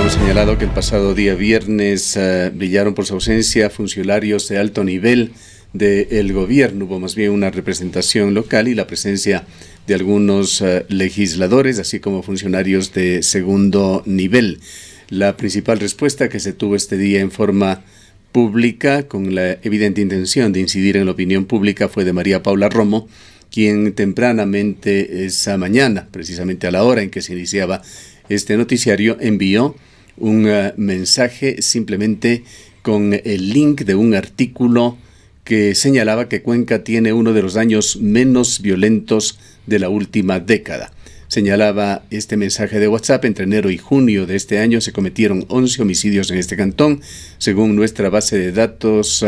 hemos señalado que el pasado día viernes brillaron por su ausencia funcionarios de alto nivel del gobierno. Hubo más bien una representación local y la presencia de algunos legisladores, así como funcionarios de segundo nivel. La principal respuesta que se tuvo este día en forma pública, con la evidente intención de incidir en la opinión pública, fue de María Paula Romo, quien tempranamente esa mañana, precisamente a la hora en que se iniciaba este noticiario, envió un mensaje simplemente con el link de un artículo que señalaba que Cuenca tiene uno de los años menos violentos de la última década. Señalaba este mensaje de WhatsApp: entre enero y junio de este año se cometieron 11 homicidios en este cantón, según nuestra base de datos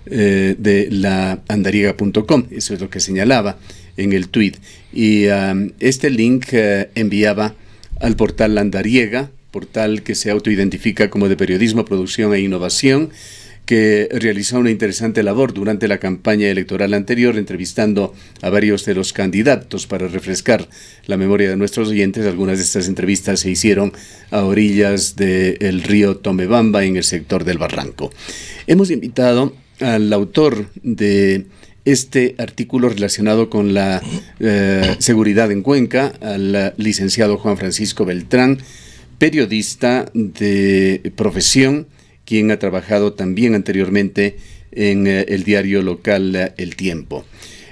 de la andariega.com. Eso es lo que señalaba en el tuit. Y este link enviaba al portal La Andariega, portal que se autoidentifica como de periodismo, producción e innovación, que realizó una interesante labor durante la campaña electoral anterior, entrevistando a varios de los candidatos. Para refrescar la memoria de nuestros oyentes, algunas de estas entrevistas se hicieron a orillas del río Tomebamba, en el sector del Barranco. Hemos invitado al autor de este artículo relacionado con la seguridad en Cuenca, al licenciado Juan Francisco Beltrán, periodista de profesión, quien ha trabajado también anteriormente en el diario local El Tiempo.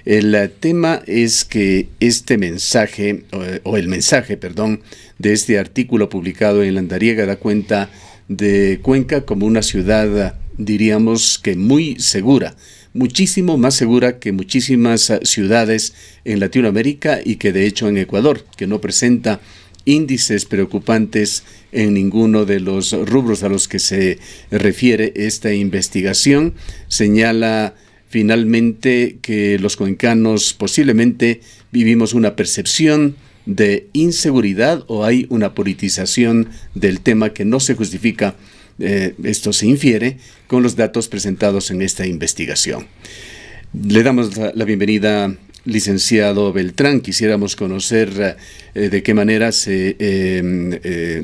El tema es que este mensaje, el mensaje de este artículo publicado en La Andariega da cuenta de Cuenca como una ciudad, diríamos que muy segura, muchísimo más segura que muchísimas ciudades en Latinoamérica y que de hecho en Ecuador, que no presenta índices preocupantes en ninguno de los rubros a los que se refiere esta investigación. Señala finalmente que los cuencanos posiblemente vivimos una percepción de inseguridad o hay una politización del tema que no se justifica. Esto se infiere con los datos presentados en esta investigación. Le damos la bienvenida, licenciado Beltrán. Quisiéramos conocer de qué manera se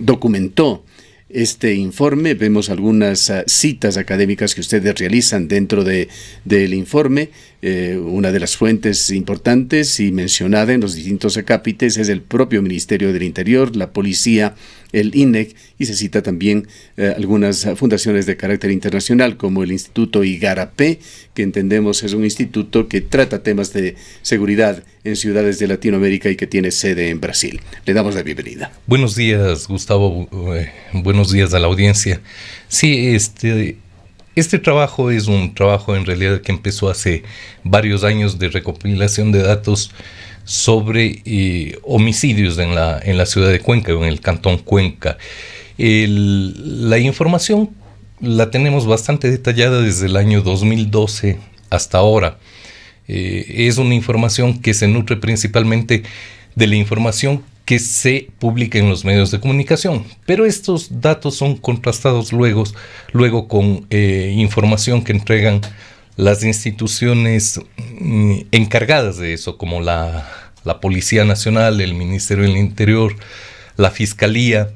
documentó este informe. Vemos algunas citas académicas que ustedes realizan dentro del informe. Una de las fuentes importantes y mencionada en los distintos acápites es el propio Ministerio del Interior, la Policía, el INEC, y se cita también algunas fundaciones de carácter internacional, como el Instituto Igarapé, que entendemos es un instituto que trata temas de seguridad en ciudades de Latinoamérica y que tiene sede en Brasil. Le damos la bienvenida. Buenos días, Gustavo. Buenos días a la audiencia. Sí, este trabajo es un trabajo en realidad que empezó hace varios años, de recopilación de datos sobre homicidios en la ciudad de Cuenca, en el cantón Cuenca. La información la tenemos bastante detallada desde el año 2012 hasta ahora. Es una información que se nutre principalmente de la información que se publica en los medios de comunicación, pero estos datos son contrastados luego con información que entregan las instituciones encargadas de eso, como la Policía Nacional, el Ministerio del Interior, la Fiscalía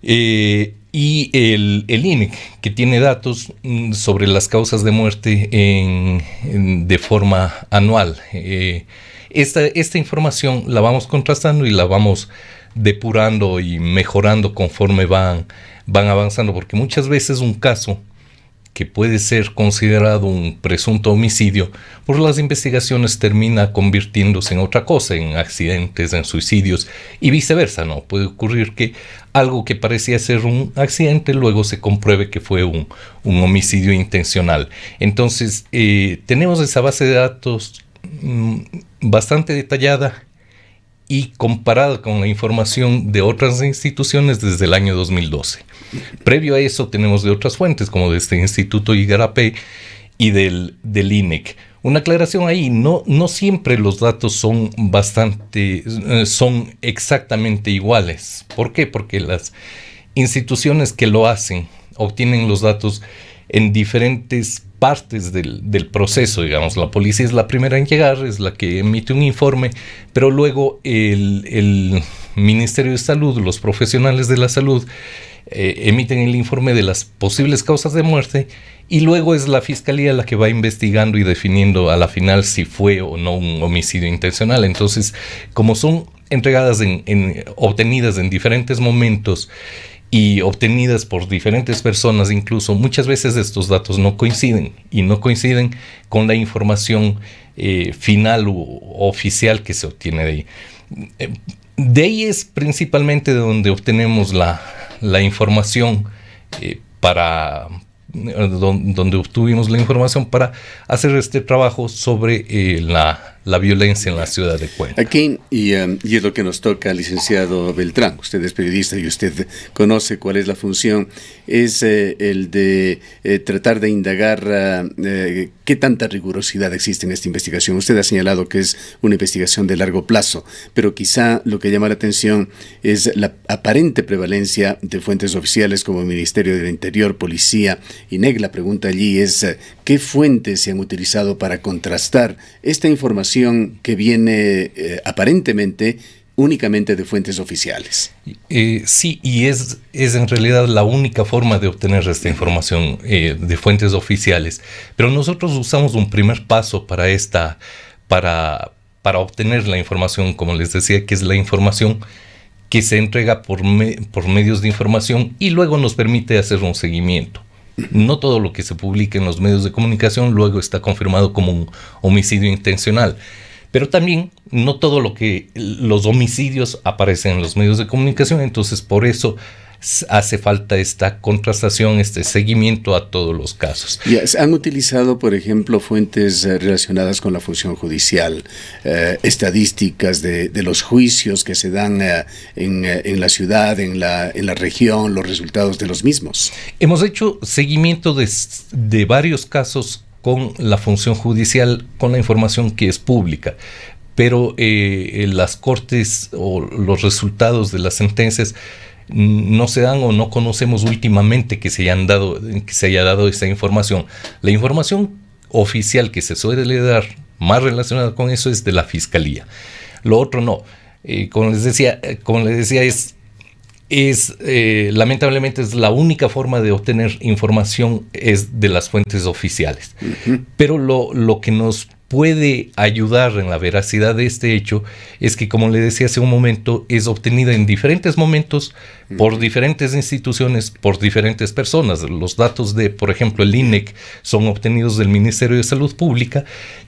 y el INEC, que tiene datos sobre las causas de muerte de forma anual. Esta información la vamos contrastando y la vamos depurando y mejorando conforme van avanzando, porque muchas veces un caso que puede ser considerado un presunto homicidio, por las investigaciones termina convirtiéndose en otra cosa, en accidentes, en suicidios y viceversa, ¿no? Puede ocurrir que algo que parecía ser un accidente luego se compruebe que fue un homicidio intencional. Entonces, tenemos esa base de datos bastante detallada y comparada con la información de otras instituciones desde el año 2012. Previo a eso tenemos de otras fuentes, como de este Instituto Igarapé y del INEC. Una aclaración ahí: no siempre los datos son exactamente iguales. ¿Por qué? Porque las instituciones que lo hacen obtienen los datos en diferentes partes del proceso. Digamos, la policía es la primera en llegar, es la que emite un informe, pero luego el Ministerio de Salud, los profesionales de la salud, emiten el informe de las posibles causas de muerte y luego es la fiscalía la que va investigando y definiendo a la final si fue o no un homicidio intencional. Entonces, como son entregadas obtenidas en diferentes momentos y obtenidas por diferentes personas, incluso muchas veces estos datos no coinciden con la información final u oficial que se obtiene de ahí. De ahí es principalmente de donde obtenemos la información donde obtuvimos la información para hacer este trabajo sobre la violencia en la ciudad de Cuenca. Aquí, y es lo que nos toca, licenciado Beltrán, usted es periodista y usted conoce cuál es la función, es el de tratar de indagar qué tanta rigurosidad existe en esta investigación. Usted ha señalado que es una investigación de largo plazo, pero quizá lo que llama la atención es la aparente prevalencia de fuentes oficiales como el Ministerio del Interior, Policía, INEC. La pregunta allí es ¿qué fuentes se han utilizado para contrastar esta información que viene aparentemente únicamente de fuentes oficiales? Sí, y es en realidad la única forma de obtener esta información de fuentes oficiales. Pero nosotros usamos un primer paso para obtener la información, como les decía, que es la información que se entrega por medios de información y luego nos permite hacer un seguimiento. No todo lo que se publica en los medios de comunicación luego está confirmado como un homicidio intencional, pero también no todo los homicidios aparecen en los medios de comunicación, entonces por eso hace falta esta contrastación, este seguimiento a todos los casos. ¿Han utilizado, por ejemplo, fuentes relacionadas con la función judicial, estadísticas de los juicios que se dan en la ciudad, en la región, los resultados de los mismos? Hemos hecho seguimiento de varios casos con la función judicial, con la información que es pública, pero las cortes o los resultados de las sentencias no se dan o no conocemos últimamente que se haya dado esa información. La información oficial que se suele dar más relacionada con eso es de la fiscalía. Lo otro no. Como les decía, lamentablemente es la única forma de obtener información es de las fuentes oficiales. Uh-huh. Pero lo que nos puede ayudar en la veracidad de este hecho es que, como le decía hace un momento, es obtenida en diferentes momentos por diferentes instituciones, por diferentes personas. Los datos de, por ejemplo, el INEC son obtenidos del Ministerio de Salud Pública,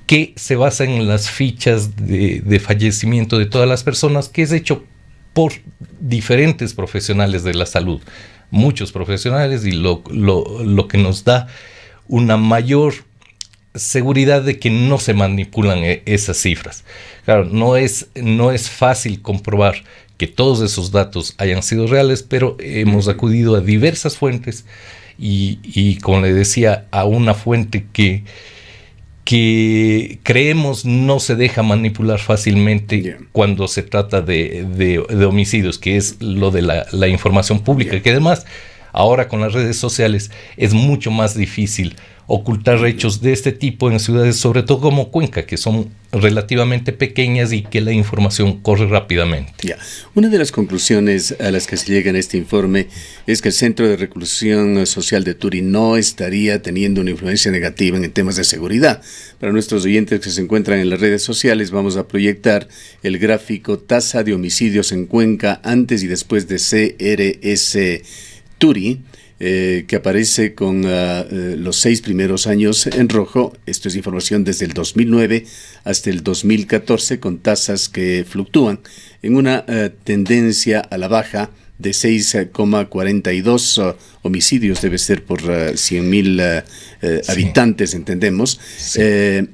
que se basan en las fichas de fallecimiento de todas las personas, que es hecho por diferentes profesionales de la salud, muchos profesionales, y lo que nos da una mayor seguridad de que no se manipulan esas cifras. Claro, no es fácil comprobar que todos esos datos hayan sido reales, pero hemos acudido a diversas fuentes y como le decía, a una fuente que creemos no se deja manipular fácilmente cuando se trata de homicidios, que es lo de la información pública, que además ahora con las redes sociales es mucho más difícil ocultar hechos de este tipo en ciudades, sobre todo como Cuenca, que son relativamente pequeñas y que la información corre rápidamente. Una de las conclusiones a las que se llega en este informe es que el Centro de Reclusión Social de Turi no estaría teniendo una influencia negativa en temas de seguridad. Para nuestros oyentes que se encuentran en las redes sociales, vamos a proyectar el gráfico tasa de homicidios en Cuenca antes y después de CRS Turi, que aparece con los 6 primeros años en rojo. Esto es información desde el 2009 hasta el 2014, con tasas que fluctúan en una tendencia a la baja de 6,42 homicidios, debe ser por 100,000 habitantes, entendemos, sí.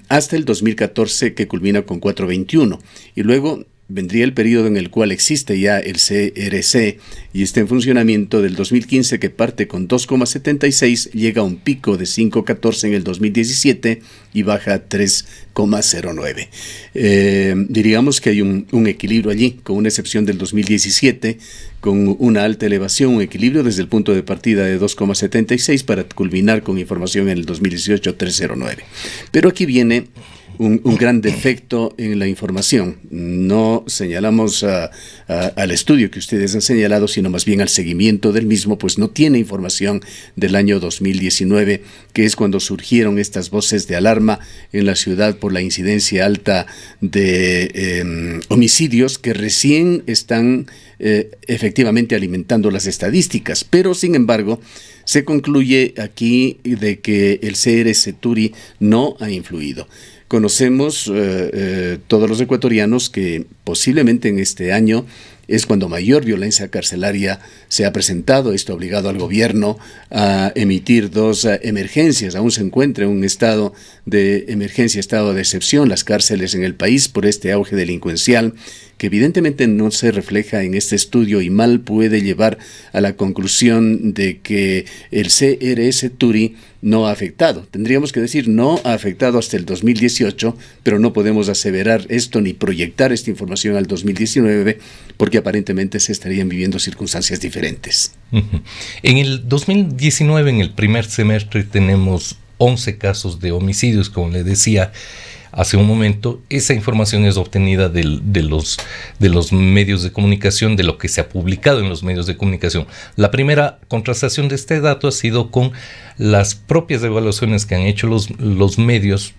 Hasta el 2014, que culmina con 4,21. Y luego vendría el periodo en el cual existe ya el CRC y está en funcionamiento del 2015, que parte con 2,76, llega a un pico de 5,14 en el 2017 y baja a 3,09. Diríamos que hay un equilibrio allí, con una excepción del 2017, con una alta elevación, un equilibrio desde el punto de partida de 2,76 para culminar con información en el 2018 3,09. Pero aquí viene un gran defecto en la información. No señalamos al estudio que ustedes han señalado, sino más bien al seguimiento del mismo, pues no tiene información del año 2019, que es cuando surgieron estas voces de alarma en la ciudad por la incidencia alta de homicidios que recién están efectivamente alimentando las estadísticas. Pero, sin embargo, se concluye aquí de que el CRS Turi no ha influido. Conocemos todos los ecuatorianos que posiblemente en este año es cuando mayor violencia carcelaria se ha presentado. Esto ha obligado al gobierno a emitir 2 emergencias. Aún se encuentra en un estado de emergencia, estado de excepción, las cárceles en el país por este auge delincuencial que evidentemente no se refleja en este estudio y mal puede llevar a la conclusión de que el CRS Turi no ha afectado. Tendríamos que decir no ha afectado hasta el 2018, pero no podemos aseverar esto ni proyectar esta información al 2019 porque aparentemente se estarían viviendo circunstancias diferentes. En el 2019, en el primer semestre, tenemos 11 casos de homicidios, como le decía hace un momento. Esa información es obtenida de los medios de comunicación, de lo que se ha publicado en los medios de comunicación. La primera contrastación de este dato ha sido con las propias evaluaciones que han hecho los medios,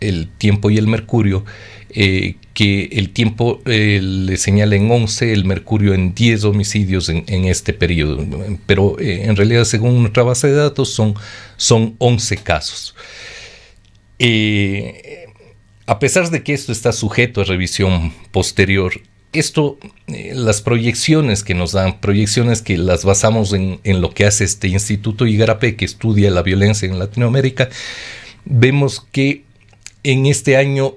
El Tiempo y El Mercurio, que El Tiempo le señala en 11, El Mercurio en 10 homicidios en este periodo. Pero en realidad, según nuestra base de datos, son 11 casos. A pesar de que esto está sujeto a revisión posterior, las proyecciones que nos dan, proyecciones que las basamos en lo que hace este Instituto Igarapé, que estudia la violencia en Latinoamérica, vemos que en este año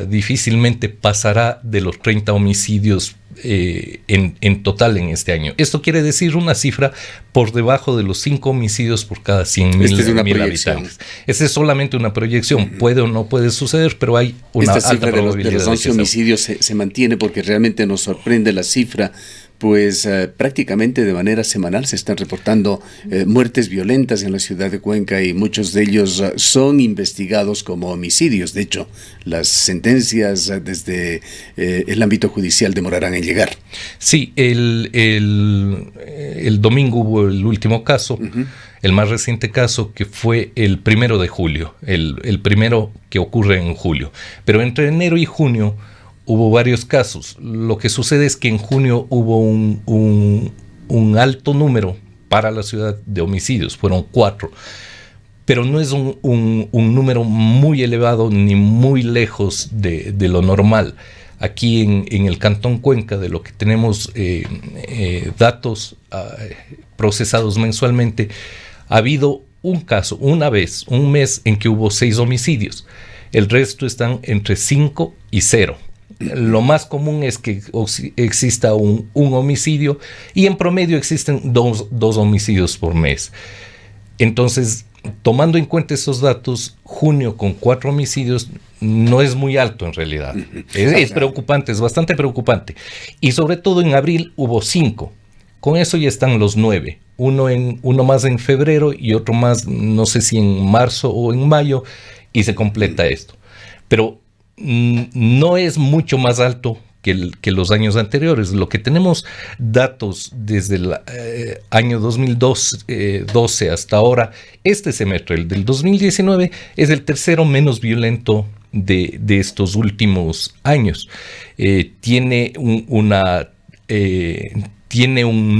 difícilmente pasará de los 30 homicidios en total en este año. Esto quiere decir una cifra por debajo de los 5 homicidios por cada 100.000 habitantes. Esta es solamente una proyección. Puede o no puede suceder, pero hay una alta probabilidad de los 11 homicidios se mantiene, porque realmente nos sorprende la cifra. Pues prácticamente de manera semanal se están reportando muertes violentas en la ciudad de Cuenca y muchos de ellos son investigados como homicidios. De hecho, las sentencias desde el ámbito judicial demorarán en llegar. Sí, el domingo hubo el último caso, el más reciente caso, que fue el 1 de julio, el primero que ocurre en julio. Pero entre enero y junio hubo varios casos. Lo que sucede es que en junio hubo un alto número para la ciudad de homicidios, fueron 4, pero no es un número muy elevado ni muy lejos de lo normal. Aquí en el Cantón Cuenca, de lo que tenemos datos procesados mensualmente, ha habido un caso, un mes en que hubo 6 homicidios. El resto están entre 5 y 0. Lo más común es que exista un homicidio y en promedio existen dos homicidios por mes. Entonces, tomando en cuenta esos datos, junio con 4 homicidios no es muy alto en realidad. Es preocupante, es bastante preocupante. Y sobre todo en abril hubo 5. Con eso ya están los 9. Uno más en febrero y otro más, no sé si en marzo o en mayo, y se completa esto. Pero no es mucho más alto que los años anteriores. Lo que tenemos datos desde el año 2012 hasta ahora, este semestre, el del 2019, es el tercero menos violento de estos últimos años. Tiene un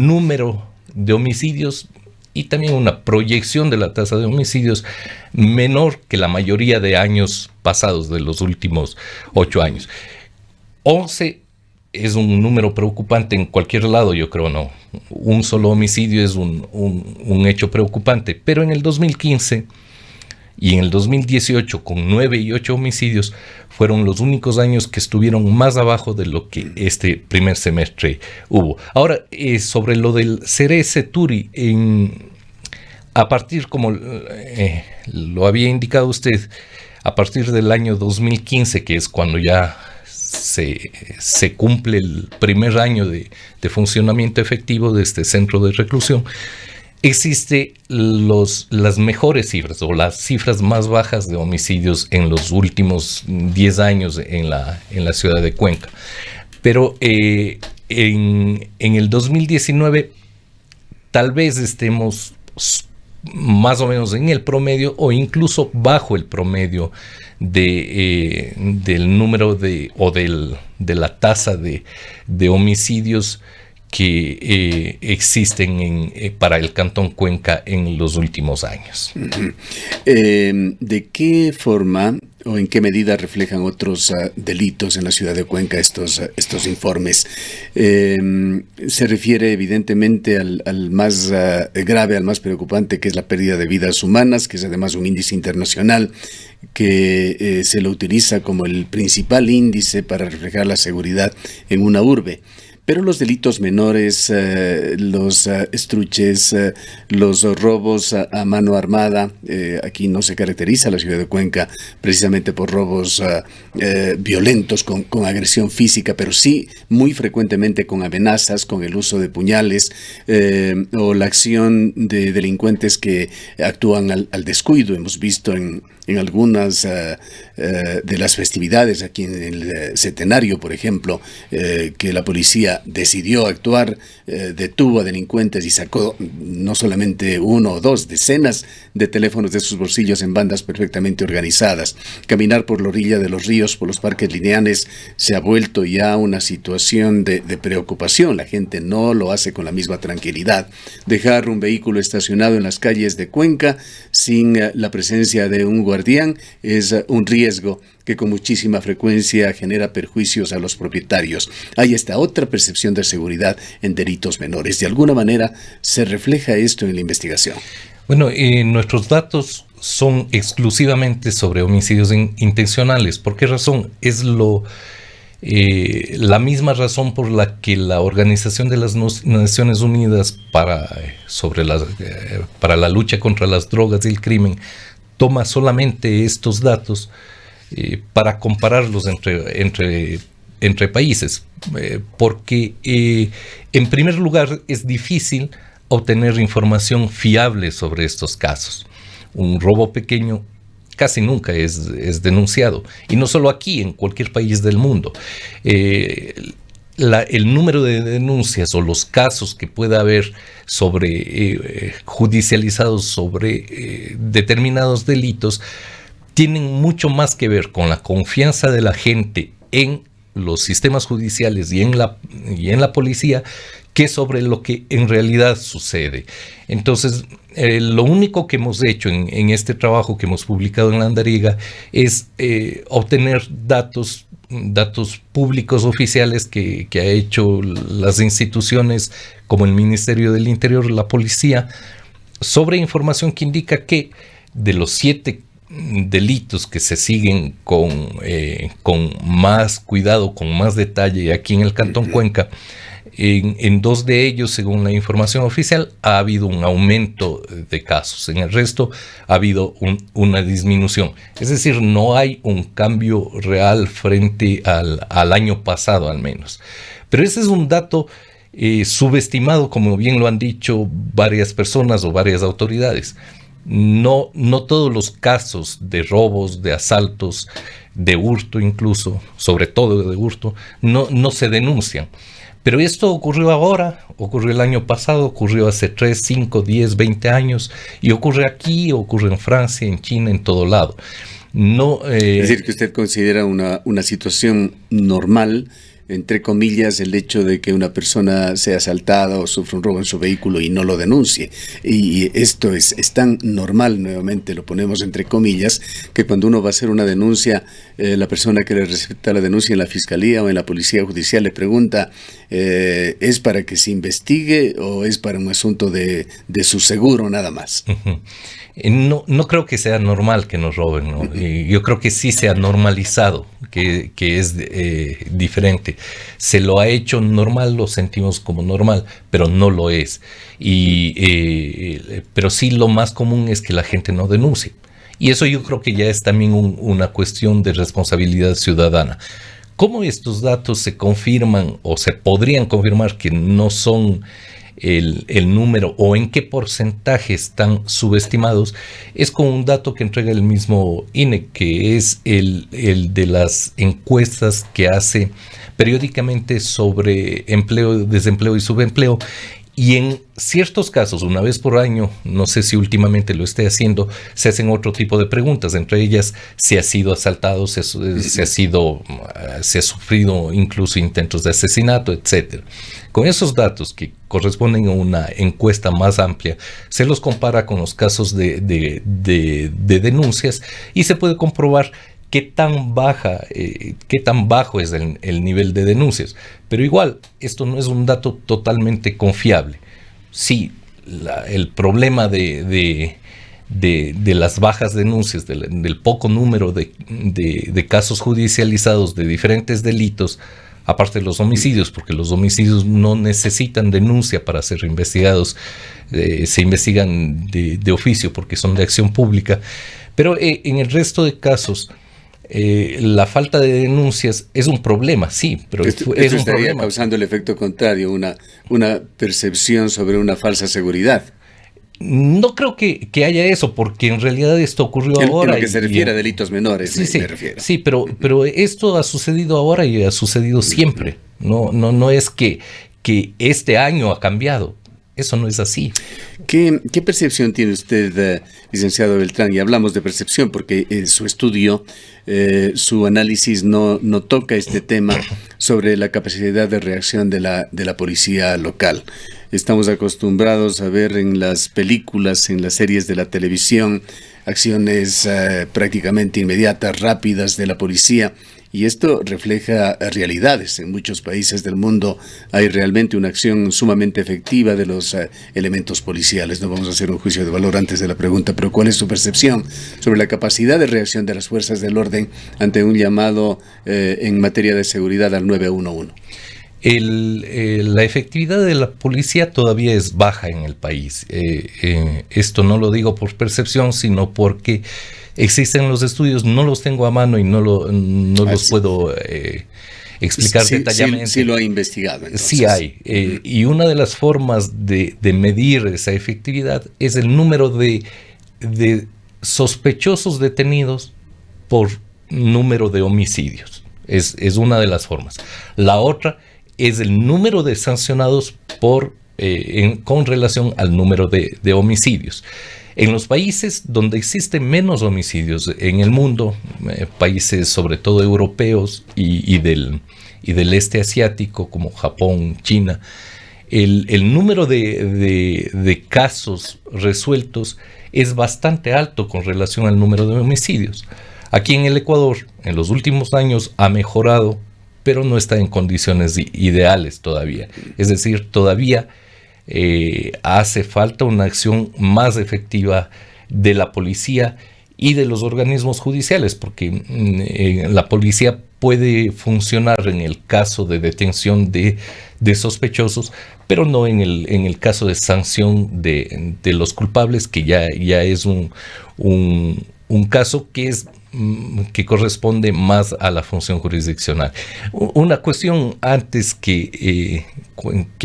número de homicidios y también una proyección de la tasa de homicidios menor que la mayoría de años pasados, de los últimos 8 años. 11 es un número preocupante en cualquier lado, yo creo, ¿no? Un solo homicidio es un hecho preocupante, pero en el 2015 y en el 2018, con 9 y 8 homicidios, fueron los únicos años que estuvieron más abajo de lo que este primer semestre hubo. Ahora, sobre lo del CRS Turi, a partir, como lo había indicado usted, a partir del año 2015, que es cuando ya se cumple el primer año de funcionamiento efectivo de este centro de reclusión, existe las mejores cifras o las cifras más bajas de homicidios en los últimos 10 años en la ciudad de Cuenca. Pero en el 2019 tal vez estemos más o menos en el promedio o incluso bajo el promedio del número de la tasa de homicidios que existen para el Cantón Cuenca en los últimos años. Uh-huh. ¿De qué forma o en qué medida reflejan otros delitos en la ciudad de Cuenca estos informes? Se refiere evidentemente al más grave, al más preocupante, que es la pérdida de vidas humanas, que es además un índice internacional que se lo utiliza como el principal índice para reflejar la seguridad en una urbe. Pero los delitos menores, los estruches, los robos a mano armada, aquí no se caracteriza la ciudad de Cuenca precisamente por robos violentos con agresión física, pero sí muy frecuentemente con amenazas, con el uso de puñales o la acción de delincuentes que actúan al descuido. Hemos visto en algunas de las festividades aquí en el Centenario, por ejemplo, que la policía decidió actuar, detuvo a delincuentes y sacó no solamente uno o dos, decenas de teléfonos de sus bolsillos en bandas perfectamente organizadas. Caminar por la orilla de los ríos, por los parques lineales, se ha vuelto ya una situación de preocupación. La gente no lo hace con la misma tranquilidad. Dejar un vehículo estacionado en las calles de Cuenca sin la presencia de un guardián es un riesgo que con muchísima frecuencia genera perjuicios a los propietarios. Hay esta otra percepción de seguridad en delitos menores. ¿De alguna manera se refleja esto en la investigación? Bueno, nuestros datos son exclusivamente sobre homicidios intencionales. ¿Por qué razón? Es la misma razón por la que la Organización de las Naciones Unidas para la lucha contra las drogas y el crimen toma solamente estos datos para compararlos entre países, porque en primer lugar es difícil obtener información fiable sobre estos casos. Un robo pequeño casi nunca es denunciado, y no solo aquí, en cualquier país del mundo. El número de denuncias o los casos que pueda haber judicializados sobre determinados delitos tienen mucho más que ver con la confianza de la gente en los sistemas judiciales y en la policía que sobre lo que en realidad sucede. Entonces, lo único que hemos hecho en este trabajo que hemos publicado en La Andariega es obtener datos públicos oficiales que ha hecho las instituciones como el Ministerio del Interior, la policía, sobre información que indica que de los 7 delitos que se siguen con más cuidado, con más detalle aquí en el Cantón Cuenca, en 2 de ellos, según la información oficial, ha habido un aumento de casos. En el resto ha habido una disminución. Es decir, no hay un cambio real frente al año pasado, al menos. Pero ese es un dato subestimado, como bien lo han dicho varias personas o varias autoridades. No todos los casos de robos, de asaltos, de hurto incluso, sobre todo de hurto, no se denuncian. Pero esto ocurrió ahora, ocurrió el año pasado, ocurrió hace 3, 5, 10, 20 años, y ocurre aquí, ocurre en Francia, en China, en todo lado. Es decir, que usted considera una situación normal, entre comillas, el hecho de que una persona sea asaltada o sufra un robo en su vehículo y no lo denuncie. Y esto es tan normal, nuevamente lo ponemos entre comillas, que cuando uno va a hacer una denuncia, la persona que le recepta la denuncia en la fiscalía o en la policía judicial le pregunta, ¿es para que se investigue o es para un asunto de su seguro nada más? Uh-huh. No creo que sea normal que nos roben, ¿no? Yo creo que sí se ha normalizado, que es diferente. Se lo ha hecho normal, lo sentimos como normal, pero no lo es. Pero sí, lo más común es que la gente no denuncie. Y eso yo creo que ya es también una cuestión de responsabilidad ciudadana. ¿Cómo estos datos se confirman o se podrían confirmar que no son el número o en qué porcentaje están subestimados, es con un dato que entrega el mismo INE, que es el de las encuestas que hace periódicamente sobre empleo, desempleo y subempleo. Y en ciertos casos, una vez por año, no sé si últimamente lo esté haciendo, se hacen otro tipo de preguntas, entre ellas si ha sido asaltado, si ha sufrido incluso intentos de asesinato, etc. Con esos datos que corresponden a una encuesta más amplia, se los compara con los casos de denuncias y se puede comprobar qué tan bajo es el nivel de denuncias. Pero igual, esto no es un dato totalmente confiable. Sí, el problema de las bajas denuncias, del poco número de casos judicializados de diferentes delitos, aparte de los homicidios, porque los homicidios no necesitan denuncia para ser investigados, se investigan de oficio porque son de acción pública, pero en el resto de casos, la falta de denuncias es un problema, sí, pero esto es un estaría problema causando el efecto contrario, una percepción sobre una falsa seguridad. No creo que haya eso, porque en realidad esto ocurrió ahora. En lo que se refiere a delitos menores, sí, me refiero. Sí, pero esto ha sucedido ahora y ha sucedido siempre. No es que este año ha cambiado. Eso no es así. ¿Qué percepción tiene usted, licenciado Beltrán? Y hablamos de percepción porque su estudio, su análisis no toca este tema sobre la capacidad de reacción de la policía local. Estamos acostumbrados a ver en las películas, en las series de la televisión, acciones prácticamente inmediatas, rápidas de la policía. Y esto refleja realidades. En muchos países del mundo hay realmente una acción sumamente efectiva de los elementos policiales. No vamos a hacer un juicio de valor antes de la pregunta, pero ¿cuál es su percepción sobre la capacidad de reacción de las fuerzas del orden ante un llamado en materia de seguridad al 911? La efectividad de la policía todavía es baja en el país. Esto no lo digo por percepción, sino porque existen los estudios, no los tengo a mano y no los puedo explicar detalladamente. Sí lo ha investigado. Entonces. Sí hay. Y una de las formas de medir esa efectividad es el número de sospechosos detenidos por número de homicidios. Es una de las formas. La otra es el número de sancionados con relación al número de homicidios. En los países donde existen menos homicidios en el mundo, países sobre todo europeos y del este asiático como Japón, China, el número de casos resueltos es bastante alto con relación al número de homicidios. Aquí en el Ecuador, en los últimos años ha mejorado, pero no está en condiciones ideales todavía. Es decir, todavía hace falta una acción más efectiva de la policía y de los organismos judiciales, porque la policía puede funcionar en el caso de detención de sospechosos, pero no en el caso de sanción de los culpables, que ya es un caso que corresponde más a la función jurisdiccional. Una cuestión antes que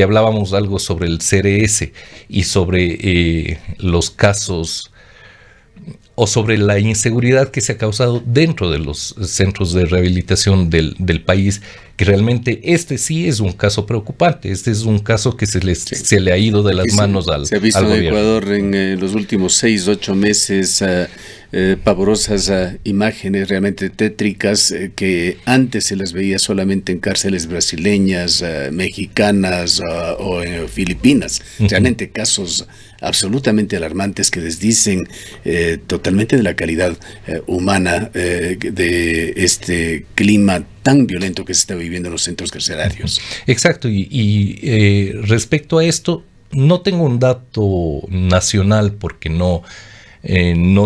hablábamos algo sobre el CRS y sobre los casos o sobre la inseguridad que se ha causado dentro de los centros de rehabilitación del país, que realmente este sí es un caso preocupante. Este es un caso que se le ha ido de las manos al gobierno. Se ha visto en Ecuador en los últimos 6-8 meses pavorosas imágenes realmente tétricas que antes se las veía solamente en cárceles brasileñas, mexicanas o en Filipinas. Realmente casos absolutamente alarmantes que desdicen totalmente de la calidad humana de este clima tan violento que se está viviendo en los centros carcelarios. Exacto, y respecto a esto, no tengo un dato nacional porque no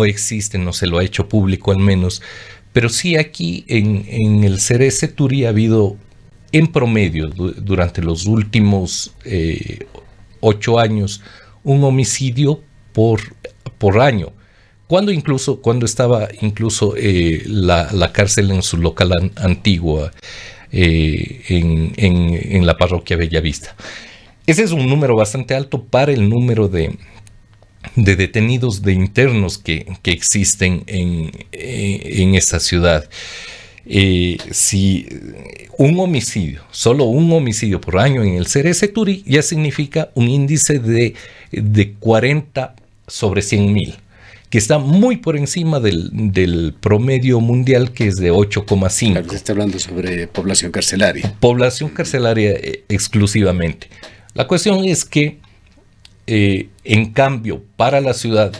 existe, no se lo ha hecho público al menos, pero sí aquí en el CRS Turi ha habido en promedio durante los últimos 8 años un homicidio por año, cuando estaba incluso la cárcel en su local antigua en la parroquia Bellavista. Ese es un número bastante alto para el número de detenidos, de internos que existen en esta ciudad. Si un homicidio, solo un homicidio por año en el Cerese Turi ya significa un índice de 40 sobre 100.000, que está muy por encima del promedio mundial, que es de 8,5. Claro, se está hablando sobre población carcelaria. Población carcelaria exclusivamente. La cuestión es que, en cambio, para la ciudad,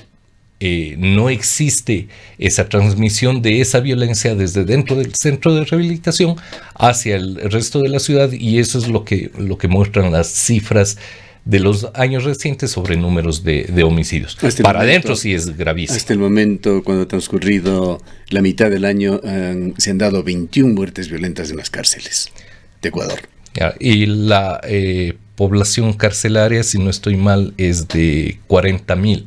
no existe esa transmisión de esa violencia desde dentro del centro de rehabilitación hacia el resto de la ciudad, y eso es lo que muestran las cifras de los años recientes sobre números de homicidios. Para adentro sí es gravísimo. Hasta el momento, cuando ha transcurrido la mitad del año, se han dado 21 muertes violentas en las cárceles de Ecuador. Y la población carcelaria, si no estoy mal, es de 40.000.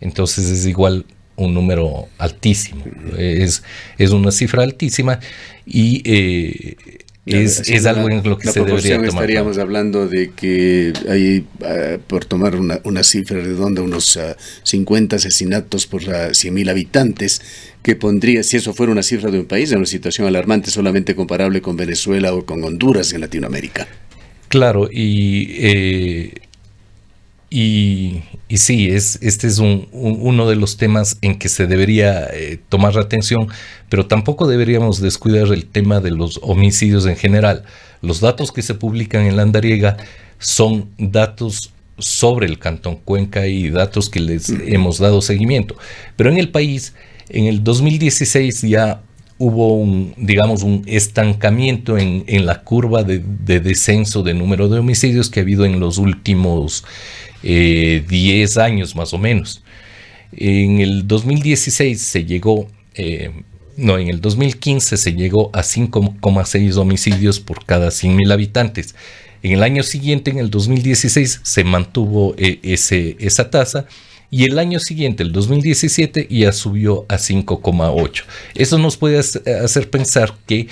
Entonces es igual un número altísimo. Es una cifra altísima, y es algo en lo que se debería tomar. Estaríamos hablando de que hay, por tomar una cifra redonda, unos 50 asesinatos por 100.000 habitantes, que pondría, si eso fuera una cifra de un país, en una situación alarmante, solamente comparable con Venezuela o con Honduras en Latinoamérica. Claro, y sí, este es uno de los temas en que se debería tomar atención, pero tampoco deberíamos descuidar el tema de los homicidios en general. Los datos que se publican en la Andariega son datos sobre el Cantón Cuenca y datos que les hemos dado seguimiento. Pero en el país, en el 2016 ya hubo un estancamiento en la curva de descenso de número de homicidios que ha habido en los últimos 10 años más o menos. En el 2016 se llegó, en el 2015 se llegó a 5,6 homicidios por cada 100.000 habitantes. En el año siguiente, en el 2016, se mantuvo esa tasa, y el año siguiente, el 2017, ya subió a 5,8. Eso nos puede hacer pensar que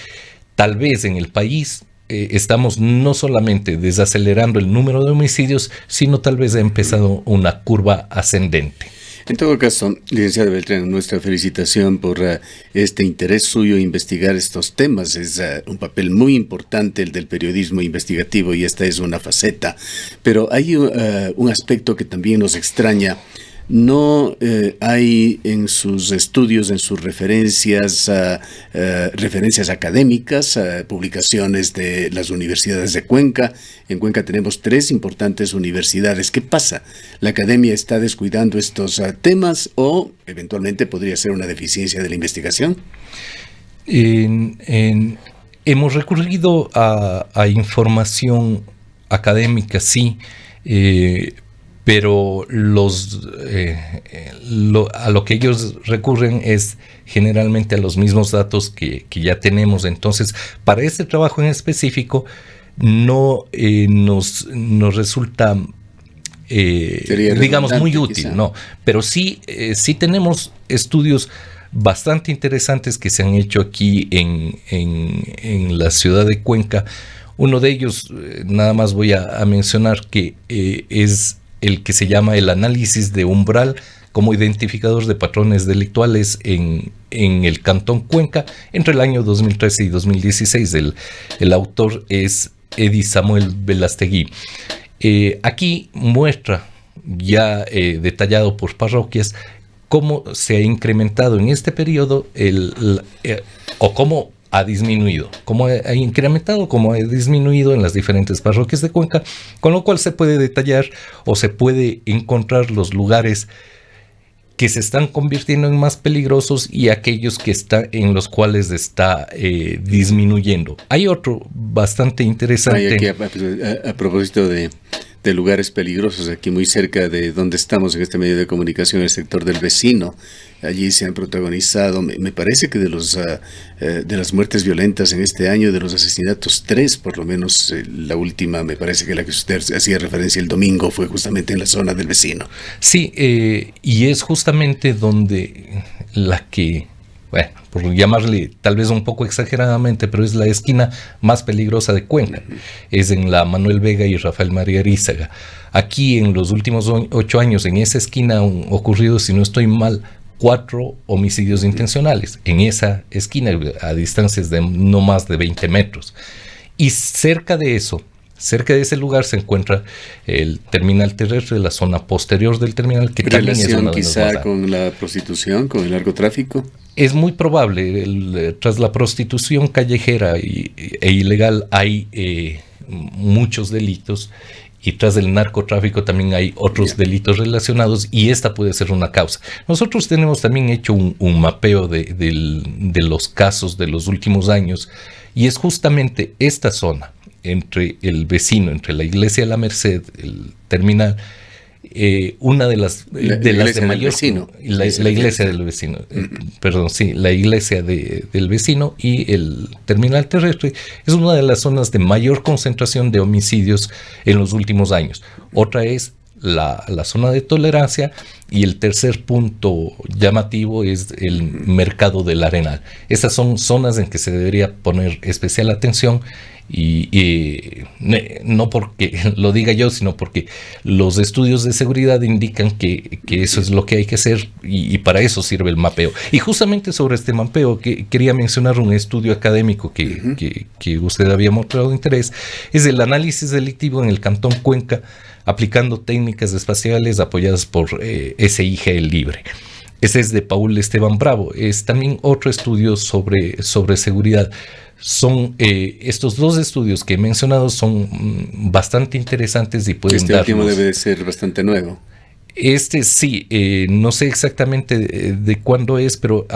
tal vez en el país estamos no solamente desacelerando el número de homicidios, sino tal vez ha empezado una curva ascendente. En todo caso, licenciado Beltrán, nuestra felicitación por este interés suyo en investigar estos temas. Es un papel muy importante el del periodismo investigativo, y esta es una faceta. Pero hay un aspecto que también nos extraña. No hay en sus estudios, en sus referencias académicas, publicaciones de las universidades de Cuenca. En Cuenca tenemos 3 importantes universidades. ¿Qué pasa? ¿La academia está descuidando estos temas, o eventualmente podría ser una deficiencia de la investigación? Hemos recurrido a información académica, sí, pero a lo que ellos recurren es generalmente a los mismos datos que ya tenemos. Entonces, para este trabajo en específico, no nos resulta, digamos, muy útil, quizá. No, pero sí tenemos estudios bastante interesantes que se han hecho aquí en la ciudad de Cuenca. Uno de ellos, nada más voy a mencionar, que es el que se llama el análisis de umbral como identificador de patrones delictuales en el Cantón Cuenca entre el año 2013 y 2016. El autor es Edi Samuel Velastegui. Aquí muestra ya detallado por parroquias cómo se ha incrementado en este periodo o cómo ha disminuido, cómo ha incrementado, cómo ha disminuido en las diferentes parroquias de Cuenca, con lo cual se puede detallar o se puede encontrar los lugares que se están convirtiendo en más peligrosos y aquellos en los cuales está disminuyendo. Hay otro bastante interesante. Aquí, a propósito de lugares peligrosos, aquí muy cerca de donde estamos en este medio de comunicación, el sector del Vecino, allí se han protagonizado, me parece que de las muertes violentas en este año, de los asesinatos, 3 por lo menos. La última, me parece que la que usted hacía referencia el domingo, fue justamente en la zona del Vecino. Sí, y es justamente donde bueno, por llamarle tal vez un poco exageradamente, pero es la esquina más peligrosa de Cuenca. Es en la Manuel Vega y Rafael María Arízaga. Aquí en los últimos 8 años, en esa esquina han ocurrido, si no estoy mal, 4 homicidios intencionales. En esa esquina, a distancias de no más de 20 metros. Y cerca de ese lugar se encuentra el terminal terrestre, la zona posterior del terminal, que también es una de las quizá con la prostitución, con el narcotráfico. Es muy probable, tras la prostitución callejera e ilegal hay muchos delitos, y tras el narcotráfico también hay otros delitos relacionados, y esta puede ser una causa. Nosotros tenemos también hecho un mapeo de los casos de los últimos años, y es justamente esta zona, entre el vecino, entre la iglesia de la Merced, el terminal, una de las de mayor, la iglesia del vecino, la iglesia del vecino y el terminal terrestre es una de las zonas de mayor concentración de homicidios en los últimos años. Otra es la zona de tolerancia, y el tercer punto llamativo es el mercado del Arenal. Estas son zonas en que se debería poner especial atención, y no porque lo diga yo, sino porque los estudios de seguridad indican que eso es lo que hay que hacer, y para eso sirve el mapeo. Y justamente sobre este mapeo quería mencionar un estudio académico que usted había mostrado interés. Es el análisis delictivo en el Cantón Cuenca, aplicando técnicas espaciales apoyadas por SIGL Libre. Ese es de Paul Esteban Bravo. Es también otro estudio sobre seguridad. Son estos dos estudios que he mencionado son bastante interesantes y pueden darnos... Este último debe de ser bastante nuevo. Sí, no sé exactamente de cuándo es, pero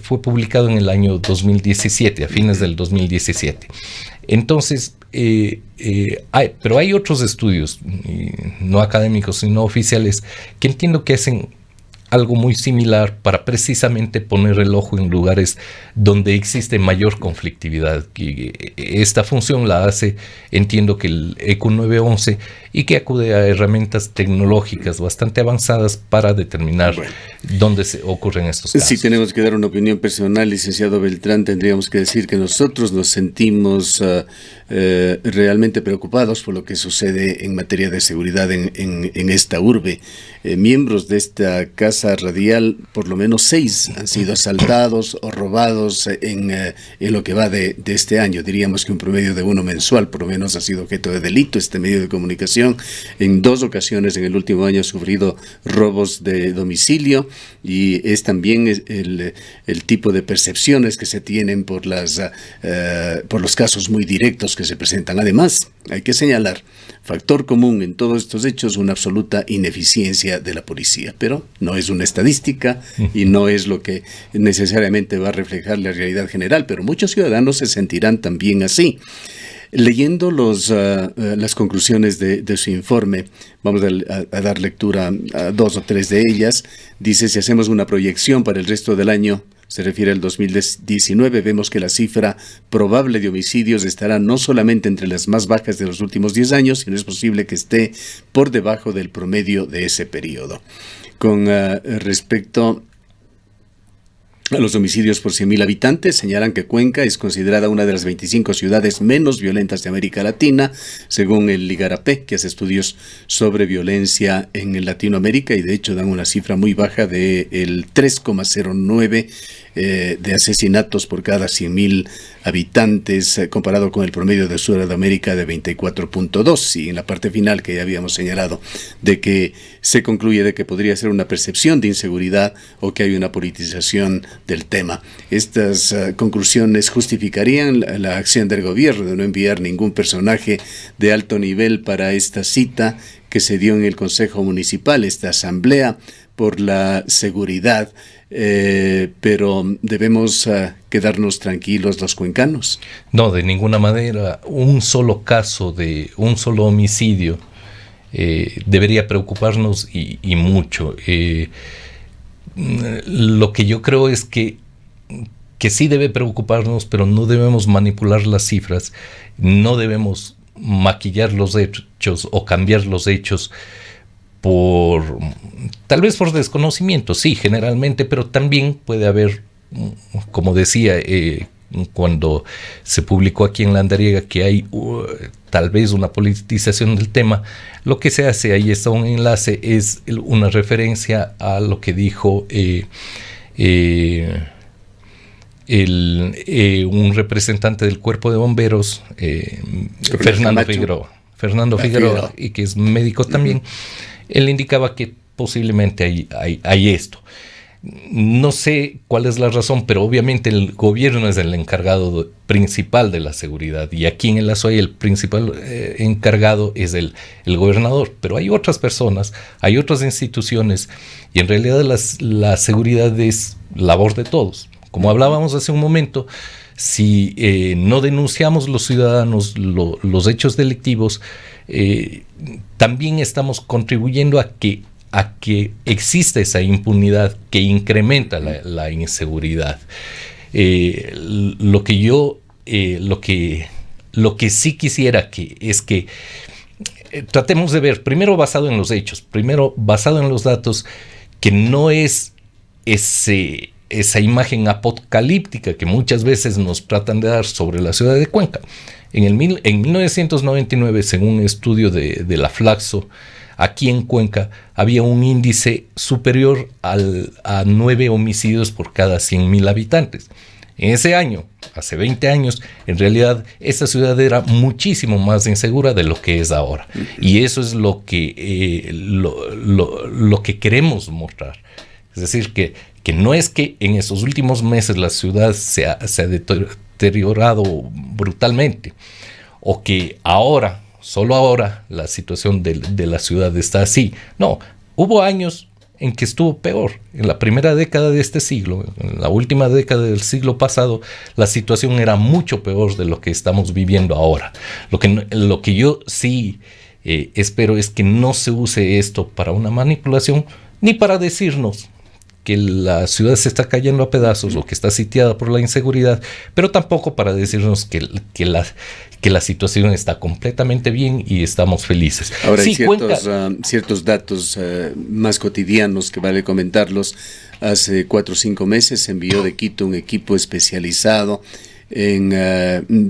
fue publicado en el año 2017, a fines del 2017. Entonces, pero hay otros estudios, no académicos, sino oficiales, que entiendo que hacen algo muy similar para precisamente poner el ojo en lugares donde existe mayor conflictividad. Y esta función la hace, entiendo que el ECU 911, y que acude a herramientas tecnológicas bastante avanzadas para determinar dónde ocurren estos casos. Si tenemos que dar una opinión personal, licenciado Beltrán, tendríamos que decir que nosotros nos sentimos realmente preocupados por lo que sucede en materia de seguridad en esta urbe. Miembros de esta casa radial, por lo menos 6 han sido asaltados o robados en lo que va de este año. Diríamos que un promedio de 1 mensual, por lo menos, ha sido objeto de delito este medio de comunicación. En 2 ocasiones en el último año ha sufrido robos de domicilio, y es también el tipo de percepciones que se tienen por los casos muy directos que se presentan. Además, hay que señalar, factor común en todos estos hechos, una absoluta ineficiencia de la policía, pero no es una estadística y no es lo que necesariamente va a reflejar la realidad general, pero muchos ciudadanos se sentirán también así. Leyendo las conclusiones de su informe, vamos a dar lectura a 2 o 3 de ellas. Dice: si hacemos una proyección para el resto del año, se refiere al 2019, vemos que la cifra probable de homicidios estará no solamente entre las más bajas de los últimos 10 años, sino es posible que esté por debajo del promedio de ese periodo. Con respecto a los homicidios por 100.000 habitantes, señalan que Cuenca es considerada una de las 25 ciudades menos violentas de América Latina, según el Ligarapé, que hace estudios sobre violencia en Latinoamérica, y de hecho dan una cifra muy baja del 3,09 de asesinatos por cada 100.000 habitantes, comparado con el promedio de Sudamérica de 24.2, y en la parte final que ya habíamos señalado, de que se concluye de que podría ser una percepción de inseguridad o que hay una politización del tema. Estas conclusiones justificarían la acción del gobierno de no enviar ningún personaje de alto nivel para esta cita que se dio en el Consejo Municipal, esta asamblea por la seguridad, pero debemos quedarnos tranquilos los cuencanos. No, de ninguna manera. Un solo caso de un solo homicidio debería preocuparnos y mucho. Lo que yo creo es que sí debe preocuparnos, pero no debemos manipular las cifras, no debemos maquillar los hechos o cambiar los hechos tal vez por desconocimiento, sí, generalmente, pero también puede haber como decía, cuando se publicó aquí en La Andariega que hay tal vez una politización del tema, lo que se hace, ahí está un enlace, es una referencia a lo que dijo un representante del Cuerpo de Bomberos, Fernando Figueroa, y que es médico también. Él indicaba que posiblemente hay esto. No sé cuál es la razón, pero obviamente el gobierno es el encargado principal de la seguridad, y aquí en el Azuay el principal encargado es el gobernador, pero hay otras personas, hay otras instituciones, y en realidad la seguridad es labor de todos. Como hablábamos hace un momento, si no denunciamos los ciudadanos los hechos delictivos, también estamos contribuyendo a que exista esa impunidad que incrementa la inseguridad. Lo que sí quisiera es que tratemos de ver, primero basado en los hechos, primero basado en los datos, que no es esa imagen apocalíptica que muchas veces nos tratan de dar sobre la ciudad de Cuenca. En 1999, según un estudio de la Flaxo, aquí en Cuenca había un índice superior a 9 homicidios por cada 100,000 habitantes. En ese año, hace 20 años, en realidad esa ciudad era muchísimo más insegura de lo que es ahora. Y eso es lo que queremos mostrar. Es decir, que no es que en esos últimos meses la ciudad se ha deteriorado brutalmente, o que solo ahora la situación de la ciudad está así. No, hubo años en que estuvo peor. En la primera década de este siglo, en la última década del siglo pasado, la situación era mucho peor de lo que estamos viviendo ahora. Lo que yo sí espero es que no se use esto para una manipulación, ni para decirnos que la ciudad se está cayendo a pedazos o que está sitiada por la inseguridad, pero tampoco para decirnos que la situación está completamente bien y estamos felices. Ahora sí, hay ciertos datos más cotidianos que vale comentarlos. Hace 4 o 5 meses se envió de Quito un equipo especializado en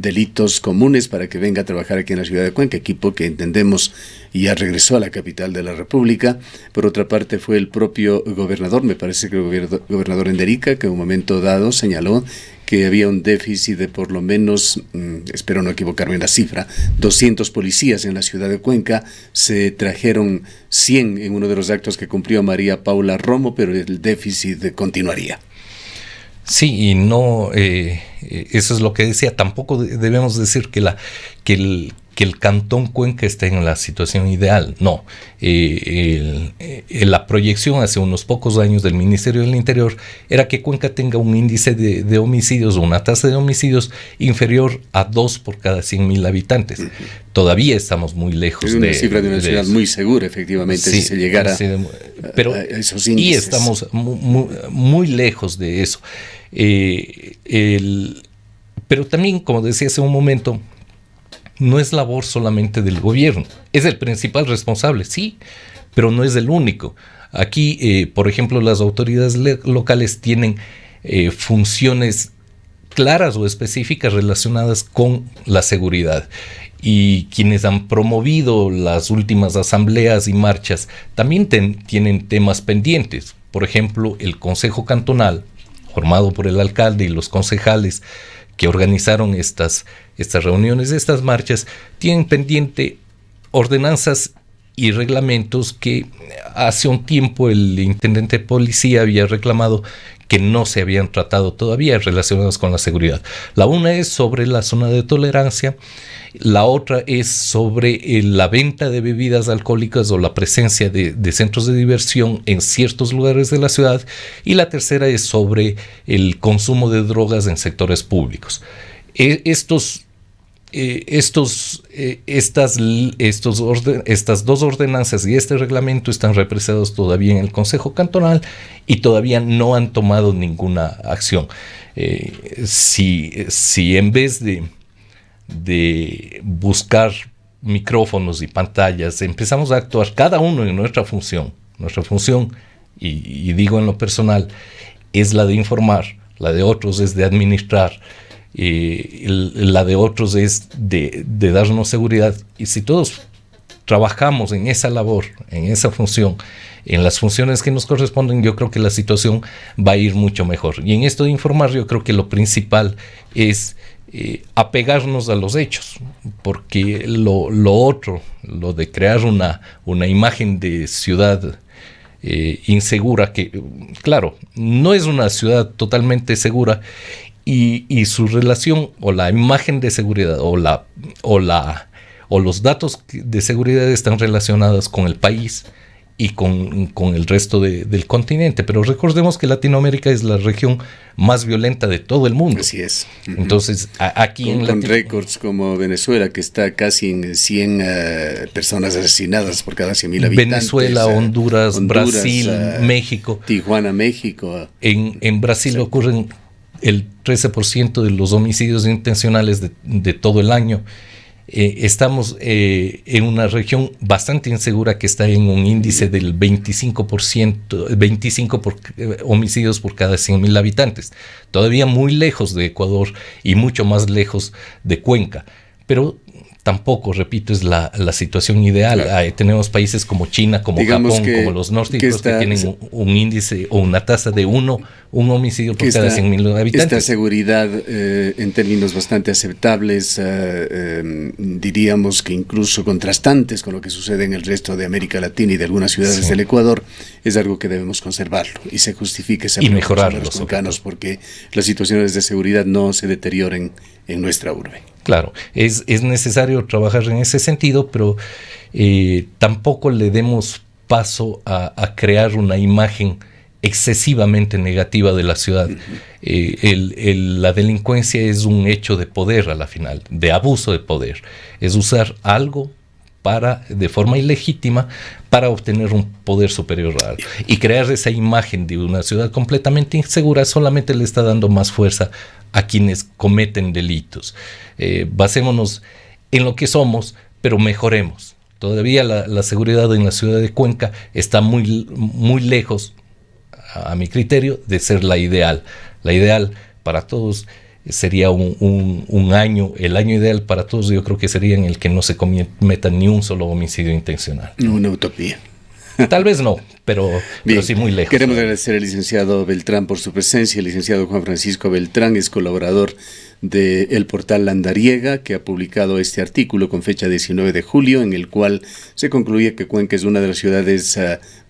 delitos comunes para que venga a trabajar aquí en la ciudad de Cuenca, equipo que entendemos ya regresó a la capital de la República. Por otra parte fue el propio gobernador, me parece que el gobernador Enderica, que en un momento dado señaló que había un déficit de por lo menos, espero no equivocarme en la cifra, 200 policías en la ciudad de Cuenca. Se trajeron 100 en uno de los actos que cumplió María Paula Romo, pero el déficit continuaría. Sí, y no, eso es lo que decía, tampoco debemos decir que el Cantón Cuenca está en la situación ideal, no. La proyección hace unos pocos años del Ministerio del Interior era que Cuenca tenga un índice de homicidios o una tasa de homicidios inferior a 2 por cada 100,000 habitantes. Todavía estamos muy lejos es una cifra de una ciudad muy segura, efectivamente, si se llegara a esos índices. Y estamos muy lejos de eso. Pero también, como decía hace un momento, no es labor solamente del gobierno. Es el principal responsable, sí, pero no es el único. Aquí, por ejemplo, las autoridades locales tienen funciones claras o específicas relacionadas con la seguridad. Y quienes han promovido las últimas asambleas y marchas también tienen temas pendientes. Por ejemplo, el Consejo Cantonal, formado por el alcalde y los concejales que organizaron estas reuniones, estas marchas, tienen pendiente ordenanzas y reglamentos que hace un tiempo el intendente de policía había reclamado que no se habían tratado todavía relacionados con la seguridad. La una es sobre la zona de tolerancia, la otra es sobre la venta de bebidas alcohólicas o la presencia de centros de diversión en ciertos lugares de la ciudad, y la tercera es sobre el consumo de drogas en sectores públicos. Estas dos ordenanzas y este reglamento están represados todavía en el Consejo Cantonal y todavía no han tomado ninguna acción. Si en vez de buscar micrófonos y pantallas empezamos a actuar cada uno en nuestra función, y digo en lo personal, es la de informar, la de otros es de administrar, la de otros es de darnos seguridad. Y si todos trabajamos en esa labor, en esa función, en las funciones que nos corresponden, yo creo que la situación va a ir mucho mejor. Y en esto de informar, yo creo que lo principal es apegarnos a los hechos, porque lo otro, lo de crear una imagen de ciudad insegura, que claro, no es una ciudad totalmente segura, y su relación o la imagen de seguridad o los datos de seguridad están relacionados con el país y con el resto del continente. Pero recordemos que Latinoamérica es la región más violenta de todo el mundo. Así es. Entonces, aquí con récords como Venezuela, que está casi en 100 personas asesinadas por cada 100,000 habitantes. Venezuela, Honduras, Brasil, México. Tijuana, México. En Brasil ocurren el 13% de los homicidios intencionales de todo el año. Estamos en una región bastante insegura que está en un índice del 25%, 25 homicidios por cada 100,000 habitantes. Todavía muy lejos de Ecuador y mucho más lejos de Cuenca. Pero tampoco, repito, es la situación ideal. Claro. Tenemos países como China, como Digamos Japón, como los nórdicos, que tienen un índice o una tasa de un homicidio por cada 100,000 habitantes. Esta seguridad, en términos bastante aceptables, diríamos que incluso contrastantes con lo que sucede en el resto de América Latina y de algunas ciudades del Ecuador, es algo que debemos conservarlo y se justifique esa y mejorarlo, los cuencanos, porque las situaciones de seguridad no se deterioren en nuestra urbe. Claro, es necesario trabajar en ese sentido, pero tampoco le demos paso a crear una imagen excesivamente negativa de la ciudad. La delincuencia es un hecho de poder a la final, de abuso de poder. Es usar algo de forma ilegítima para obtener un poder superior a algo. Y crear esa imagen de una ciudad completamente insegura solamente le está dando más fuerza a quienes cometen delitos. Basémonos en lo que somos, pero mejoremos. Todavía la seguridad en la ciudad de Cuenca está muy, muy lejos, a mi criterio, de ser la ideal. La ideal para todos sería un año, el año ideal para todos yo creo que sería en el que no se cometa ni un solo homicidio intencional. Una utopía. Tal vez no, pero sí muy lejos. Queremos agradecer al licenciado Beltrán por su presencia. El licenciado Juan Francisco Beltrán es colaborador del portal Landariega, que ha publicado este artículo con fecha 19 de julio, en el cual se concluye que Cuenca es una de las ciudades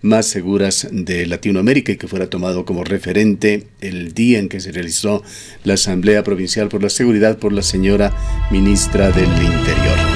más seguras de Latinoamérica y que fuera tomado como referente el día en que se realizó la Asamblea Provincial por la Seguridad por la señora Ministra del Interior.